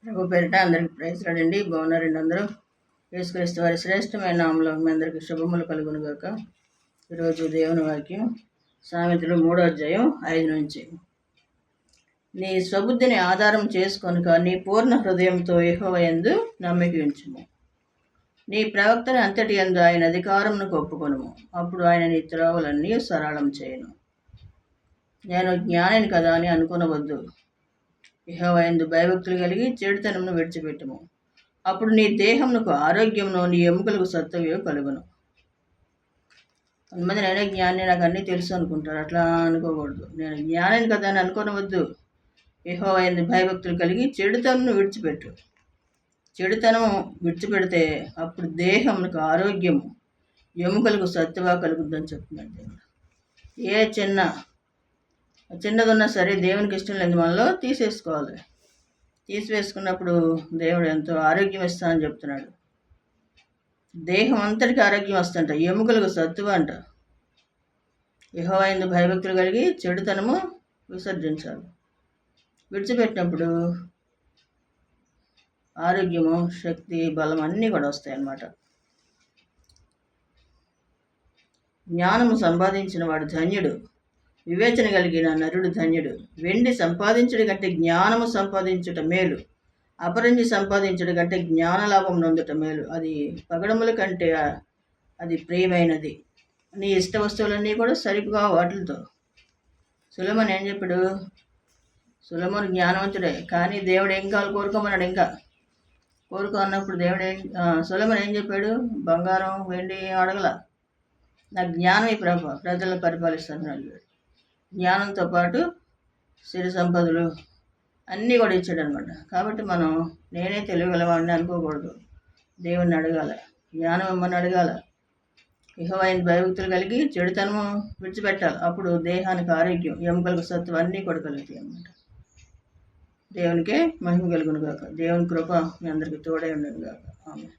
ప్రభు పేరిట అందరికి ప్రైజ్లాడండి. బాగున్నారండి అందరూ. యేసుక్రీస్తు వారి శ్రేష్టమైన నామములో మీ అందరికీ శుభములు కలుగును గాక. ఈరోజు దేవుని వాక్యం సామెతలు 3వ అధ్యాయం 5 నుంచి. నీ స్వబుద్ధిని ఆధారం చేసుకొనుక నీ పూర్ణ హృదయంతో యెహోవా యందు నమ్మిక ఉంచుము. నీ ప్రవక్తని అంతటి యందు ఆయన అధికారమును ఒప్పుకొనుము. అప్పుడు ఆయన నీ త్రోవలన్నీ సరళం చేయను. నేను జ్ఞానిని కదా అని అనుకొనవద్దు. యెహోవా యందు భయభక్తులు కలిగి చెడుతనమును విడిచిపెట్టుము. అప్పుడు నీ దేహమునకు ఆరోగ్యమును, నీ ఎముకలకు సత్తువయు కలుగును. కొంతమంది నేనే జ్ఞాని, నాకు అన్నీ తెలుసు అనుకుంటారు. అట్లా అనుకోకూడదు. నేను జ్ఞానిని కదా అని అనుకోనవద్దు. యెహోవా యందు భయభక్తులు కలిగి చెడుతనమును విడిచిపెట్టు. చెడుతనము విడిచిపెడితే అప్పుడు దేహమునకు ఆరోగ్యము, ఎముకలకు సత్తువ కలుగుద్దని చెప్తున్నాడు దేవుడు. ఏ చిన్నదున్నా సరే దేవునికి ఇష్టం లేదు, మనలో తీసేసుకోవాలి. తీసివేసుకున్నప్పుడు దేవుడు ఎంతో ఆరోగ్యం ఇస్తానని చెప్తున్నాడు. దేహం అంతటికి ఆరోగ్యం వస్తుంట, ఎముకలకు సత్తువ అంట. యెహోవా యందు భయభక్తులు కలిగి చెడుతనము విసర్జించాలి. విడిచిపెట్టినప్పుడు ఆరోగ్యము, శక్తి, బలం అన్నీ కూడా వస్తాయి అన్నమాట. జ్ఞానము సంపాదించిన వాడు ధన్యుడు, వివేచన కలిగిన నరుడు ధన్యుడు. వెండి సంపాదించుడి కంటే జ్ఞానము సంపాదించుట మేలు, అపరంజి సంపాదించుడి కంటే జ్ఞానలాభం నొందుట మేలు. అది పగడముల కంటే అది ప్రియమైనది. నీ ఇష్ట వస్తువులన్నీ కూడా సరిగ్గా వాటితో. సులమన్ ఏం చెప్పాడు? సులమన్ జ్ఞానవంతుడే, కానీ దేవుడు ఏం కావాలి కోరుకోమన్నాడు. ఇంకా కోరుకో అన్నప్పుడు సులమన్ ఏం చెప్పాడు? బంగారం వెండి అడగల, నాకు జ్ఞానం ఈ ప్రజలను పరిపాలిస్తాను అడిగాడు. జ్ఞానంతో పాటు సిరి సంపదలు అన్నీ కూడా ఇచ్చాడు అనమాట. కాబట్టి మనం నేనే తెలియగలవాడిని అనుకోకూడదు. దేవుణ్ణి అడగాల, జ్ఞానం ఇమ్మని అడగాల. యెహోవా యందు భయభక్తులు కలిగి చెడుతనము విడిచిపెట్టాలి. అప్పుడు దేహానికి ఆరోగ్యం, ఎముకలకు సత్తువ అన్నీ కూడా కలుగుతాయి అన్నమాట. దేవునికే మహిమ కలుగును గాక. దేవుని కృప మీ అందరికీ తోడై ఉండను గాక. ఆమేన్.